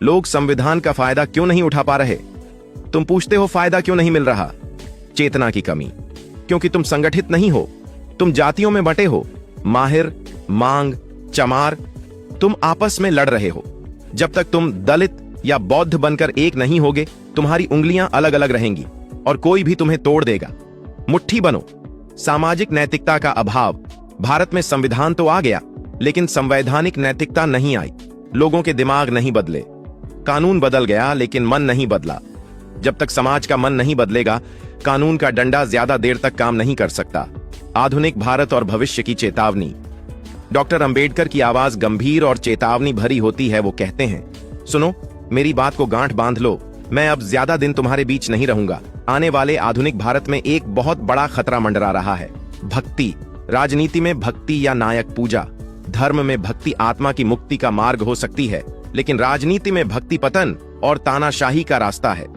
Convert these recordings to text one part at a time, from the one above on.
लोग संविधान का फायदा क्यों नहीं उठा पा रहे? तुम पूछते हो फायदा क्यों नहीं मिल रहा? चेतना की कमी, क्योंकि तुम संगठित नहीं हो। तुम जातियों में बंटे हो, माहिर, मांग, चमार। तुम आपस में लड़ रहे हो। जब तक तुम दलित या बौद्ध बनकर एक नहीं होगे, तुम्हारी उंगलियां अलग अलग रहेंगी और कोई भी तुम्हें तोड़ देगा। मुट्ठी बनो। सामाजिक नैतिकता का अभाव। भारत में संविधान तो आ गया, लेकिन संवैधानिक नैतिकता नहीं आई। लोगों के दिमाग नहीं बदले। कानून बदल गया, लेकिन मन नहीं बदला। जब तक समाज का मन नहीं बदलेगा, कानून का डंडा ज्यादा देर तक काम नहीं कर सकता। आधुनिक भारत और भविष्य की चेतावनी। डॉक्टर अंबेडकर की आवाज गंभीर और चेतावनी भरी होती है। वो कहते हैं, सुनो, मेरी बात को गांठ बांध लो। मैं अब ज्यादा दिन तुम्हारे बीच नहीं रहूंगा। आने वाले आधुनिक भारत में एक बहुत बड़ा खतरा मंडरा रहा है। भक्ति। राजनीति में भक्ति या नायक पूजा। धर्म में भक्ति आत्मा की मुक्ति का मार्ग हो सकती है, लेकिन राजनीति में भक्ति पतन और तानाशाही का रास्ता है।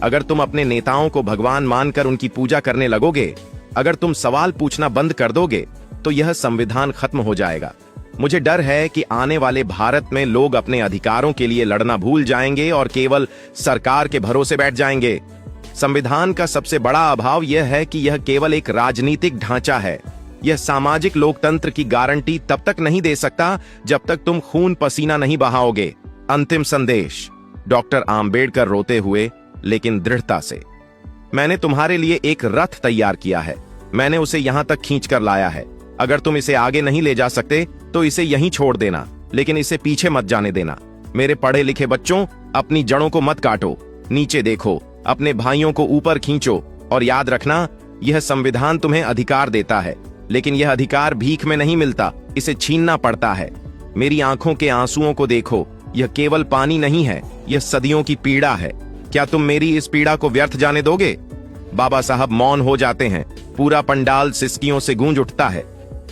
अगर तुम अपने नेताओं को भगवान मानकर उनकी पूजा करने लगोगे, अगर तुम सवाल पूछना बंद कर दोगे, तो यह संविधान खत्म हो जाएगा। मुझे डर है कि आने वाले भारत में लोग अपने अधिकारों के लिए लड़ना भूल जाएंगे और केवल सरकार के भरोसे बैठ जाएंगे। संविधान का सबसे बड़ा अभाव यह है कि यह केवल एक राजनीतिक ढांचा है। यह सामाजिक लोकतंत्र की गारंटी तब तक नहीं दे सकता जब तक तुम खून पसीना नहीं बहाओगे। अंतिम संदेश। डॉक्टर आम्बेडकर रोते हुए, लेकिन दृढ़ता से। मैंने तुम्हारे लिए एक रथ तैयार किया है। मैंने उसे यहां तक खींच कर लाया है। अगर तुम इसे आगे नहीं ले जा सकते तो इसे यहीं छोड़ देना, लेकिन इसे पीछे मत जाने देना। मेरे पढ़े लिखे बच्चों, अपनी जड़ों को मत काटो। नीचे देखो, अपने भाइयों को ऊपर खींचो और याद रखना, यह संविधान तुम्हें अधिकार देता है, लेकिन यह अधिकार भीख में नहीं मिलता, इसे छीनना पड़ता है। मेरी आंखों के आंसुओं को देखो, यह केवल पानी नहीं है, यह सदियों की पीड़ा है। क्या तुम मेरी इस पीड़ा को व्यर्थ जाने दोगे? बाबा साहब मौन हो जाते हैं। पूरा पंडाल सिसकियों से गूंज उठता है।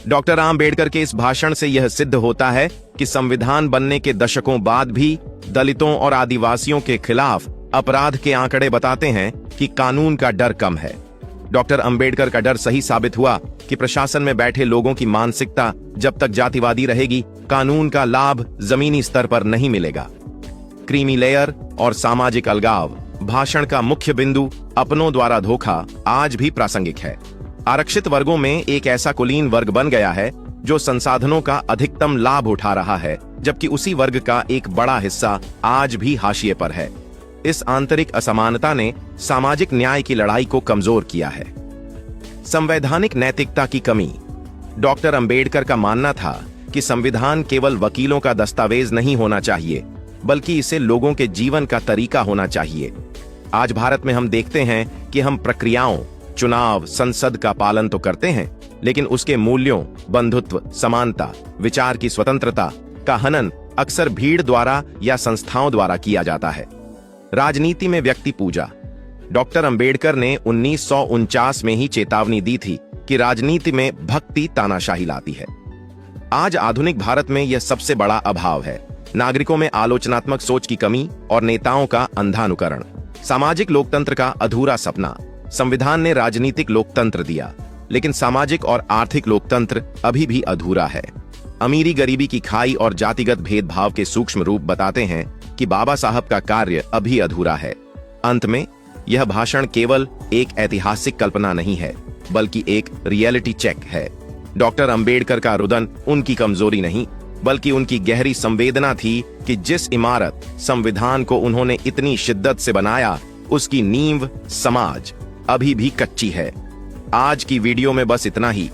डॉक्टर आम्बेडकर के इस भाषण से यह सिद्ध होता है कि संविधान बनने के दशकों बाद भी दलितों और आदिवासियों के खिलाफ अपराध के आंकड़े बताते हैं कि कानून का डर कम है। डॉक्टर अंबेडकर का डर सही साबित हुआ कि प्रशासन में बैठे लोगों की मानसिकता जब तक जातिवादी रहेगी, कानून का लाभ जमीनी स्तर पर नहीं मिलेगा। क्रीमी लेयर और सामाजिक अलगाव। भाषण का मुख्य बिंदु अपनों द्वारा धोखा आज भी प्रासंगिक है। आरक्षित वर्गों में एक ऐसा कुलीन वर्ग बन गया है जो संसाधनों का अधिकतम लाभ उठा रहा है, जबकि उसी वर्ग का एक बड़ा हिस्सा आज भी हाशिए पर है। इस आंतरिक असमानता ने सामाजिक न्याय की लड़ाई को कमजोर किया है। संवैधानिक नैतिकता की कमी। डॉक्टर अंबेडकर का मानना था कि संविधान केवल वकीलों का दस्तावेज नहीं होना चाहिए, बल्कि इसे लोगों के जीवन का तरीका होना चाहिए। आज भारत में हम देखते हैं कि हम प्रक्रियाओं, चुनाव, संसद का पालन तो करते हैं, लेकिन उसके मूल्यों, बंधुत्व, समानता, विचार की स्वतंत्रता का हनन अक्सर भीड़ द्वारा या संस्थाओं द्वारा किया जाता है। राजनीति में व्यक्ति पूजा। डॉक्टर अंबेडकर ने 1949 में ही चेतावनी दी थी कि राजनीति में भक्ति तानाशाही लाती है। आज आधुनिक भारत में यह सबसे बड़ा अभाव है। नागरिकों में आलोचनात्मक सोच की कमी और नेताओं का अंधा अनुकरण। सामाजिक लोकतंत्र का अधूरा सपना। संविधान ने राजनीतिक लोकतंत्र दिया, लेकिन सामाजिक और आर्थिक लोकतंत्र अभी भी अधूरा है। अमीरी गरीबी की खाई और जातिगत भेदभाव के सूक्ष्म रूप बताते हैं कि बाबा साहब का कार्य अभी अधूरा है। अंत में यह भाषण केवल एक ऐतिहासिक कल्पना नहीं है, बल्कि एक रियलिटी चेक है। डॉक्टर अंबेडकर का रुदन उनकी कमजोरी नहीं, बल्कि उनकी गहरी संवेदना थी कि जिस इमारत, संविधान को उन्होंने इतनी शिद्दत से बनाया, उसकी नींव समाज अभी भी कच्ची है। आज की वीडियो में बस इतना ही।